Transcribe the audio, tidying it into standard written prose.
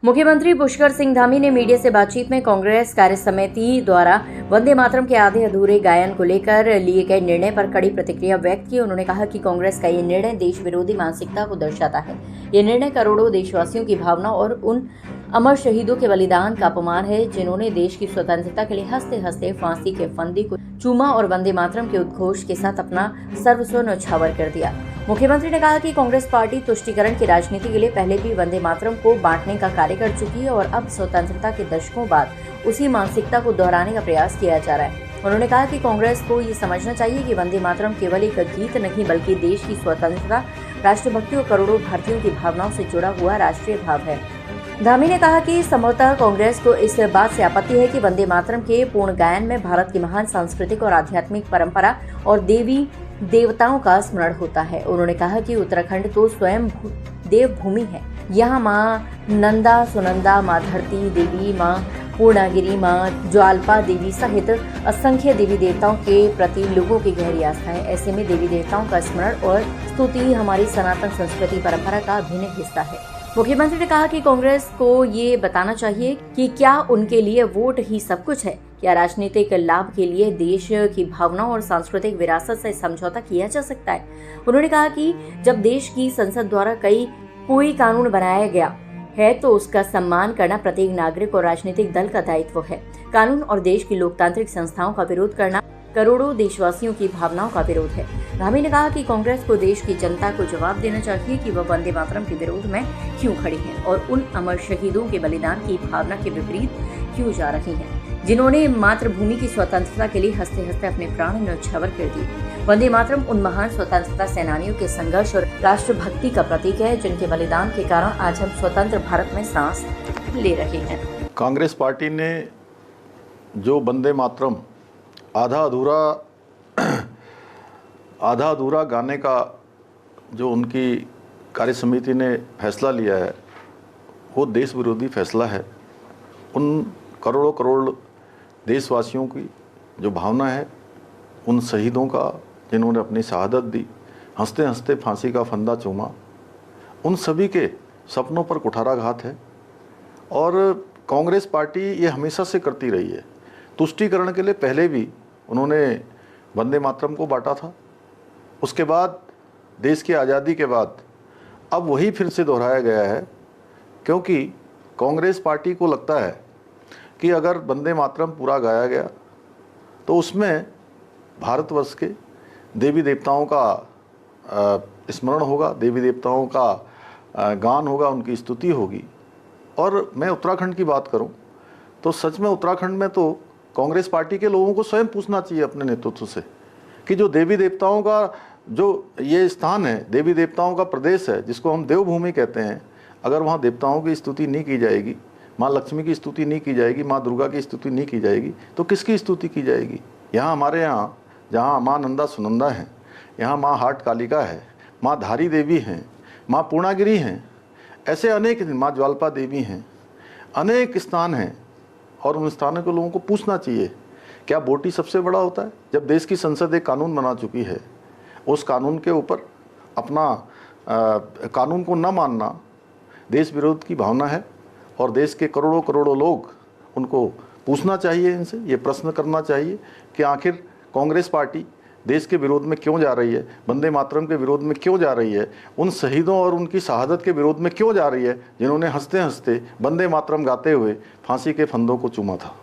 मुख्यमंत्री पुष्कर सिंह धामी ने मीडिया से बातचीत में कांग्रेस कार्य समिति द्वारा वंदे मातरम के आधे अधूरे गायन को लेकर लिए गए निर्णय पर कड़ी प्रतिक्रिया व्यक्त की। उन्होंने कहा कि कांग्रेस का ये निर्णय देश विरोधी मानसिकता को दर्शाता है। ये निर्णय करोड़ों देशवासियों की भावना और उन अमर शहीदों के बलिदान का अपमान है, जिन्होंने देश की स्वतंत्रता के लिए हंसते हंसते फांसी के फंदे को चूमा और वंदे मातरम के उद्घोष के साथ अपना सर्वस्व न्यौछावर कर दिया। मुख्यमंत्री ने कहा कि कांग्रेस पार्टी तुष्टीकरण की राजनीति के लिए पहले भी वंदे मातरम को बांटने का कार्य कर चुकी है और अब स्वतंत्रता के दशकों बाद उसी मानसिकता को दोहराने का प्रयास किया जा रहा है। उन्होंने कहा कि कांग्रेस को ये समझना चाहिए कि वंदे मातरम केवल एक गीत नहीं बल्कि देश की स्वतंत्रता, राष्ट्रभक्ति और करोड़ों भारतीयों की भावनाओं से जुड़ा हुआ राष्ट्रीय भाव है। धामी ने कहा कि संभवतः कांग्रेस को इस बात से आपत्ति है कि वंदे मातरम के पूर्ण गायन में भारत की महान सांस्कृतिक और आध्यात्मिक परंपरा और देवी देवताओं का स्मरण होता है। उन्होंने कहा कि उत्तराखंड तो स्वयं देवभूमि है। यहाँ माँ नंदा सुनंदा, माँ धरती देवी, माँ पूर्णागिरी, माँ ज्वाल्पा देवी सहित असंख्य देवी देवताओं के प्रति लोगों की गहरी आस्था है। ऐसे में देवी देवताओं का स्मरण और स्तुति हमारी सनातन संस्कृति परंपरा का अभिन्न हिस्सा है। मुख्यमंत्री ने कहा कि कांग्रेस को ये बताना चाहिए कि क्या उनके लिए वोट ही सब कुछ है, क्या राजनीतिक लाभ के लिए देश की भावनाओं और सांस्कृतिक विरासत से समझौता किया जा सकता है। उन्होंने कहा कि जब देश की संसद द्वारा कोई कानून बनाया गया है तो उसका सम्मान करना प्रत्येक नागरिक और राजनीतिक दल का दायित्व है। कानून और देश की लोकतांत्रिक संस्थाओं का विरोध करना करोड़ों देशवासियों की भावनाओं का विरोध है। धामी ने कहा कि कांग्रेस को देश की जनता को जवाब देना चाहिए कि वह वंदे मातरम के विरोध में क्यों खड़ी है और उन अमर शहीदों के बलिदान की भावना के विपरीत क्यों जा रही है, जिन्होंने मातृभूमि की स्वतंत्रता के लिए हंसते हंसते अपने प्राण न्यौछावर कर दिए। वंदे मातरम उन महान स्वतंत्रता सेनानियों के संघर्ष और राष्ट्रभक्ति का प्रतीक है, जिनके बलिदान के कारण आज हम स्वतंत्र भारत में सांस ले रहे हैं। कांग्रेस पार्टी ने जो वंदे मातरम आधा अधूरा गाने का जो उनकी कार्य समिति ने फैसला लिया है, वो देश विरोधी फैसला है। उन करोड़ों करोड़ देशवासियों की जो भावना है, उन शहीदों का जिन्होंने अपनी शहादत दी, हंसते हंसते फांसी का फंदा चूमा, उन सभी के सपनों पर कुठाराघात है। और कांग्रेस पार्टी ये हमेशा से करती रही है। तुष्टीकरण के लिए पहले भी उन्होंने वंदे मातरम को बांटा था। उसके बाद देश की आज़ादी के बाद अब वही फिर से दोहराया गया है, क्योंकि कांग्रेस पार्टी को लगता है कि अगर वंदे मातरम पूरा गाया गया तो उसमें भारतवर्ष के देवी देवताओं का स्मरण होगा, देवी देवताओं का गान होगा, उनकी स्तुति होगी। और मैं उत्तराखंड की बात करूं तो सच में उत्तराखंड में तो कांग्रेस पार्टी के लोगों को स्वयं पूछना चाहिए अपने नेतृत्व से कि जो देवी देवताओं का जो ये स्थान है, देवी देवताओं का प्रदेश है, जिसको हम देवभूमि कहते हैं, अगर वहाँ देवताओं की स्तुति नहीं की जाएगी, माँ लक्ष्मी की स्तुति नहीं की जाएगी, माँ दुर्गा की स्तुति नहीं की जाएगी, तो किसकी स्तुति की जाएगी? यहाँ हमारे यहाँ जहाँ माँ नंदा सुनंदा है, यहाँ माँ हाट कालिका है, माँ धारी देवी हैं, माँ पूर्णागिरी हैं, ऐसे अनेक, माँ ज्वाल्पा देवी हैं, अनेक स्थान हैं। और उन स्थानों के लोगों को पूछना चाहिए, क्या वोट ही सबसे बड़ा होता है? जब देश की संसद एक कानून बना चुकी है, उस कानून के ऊपर अपना कानून को न मानना देश विरोध की भावना है। और देश के करोड़ों करोड़ों लोग, उनको पूछना चाहिए, इनसे ये प्रश्न करना चाहिए कि आखिर कांग्रेस पार्टी देश के विरोध में क्यों जा रही है, वंदे मातरम के विरोध में क्यों जा रही है, उन शहीदों और उनकी शहादत के विरोध में क्यों जा रही है, जिन्होंने हंसते हंसते वंदे मातरम गाते हुए फांसी के फंदों को चूमा था।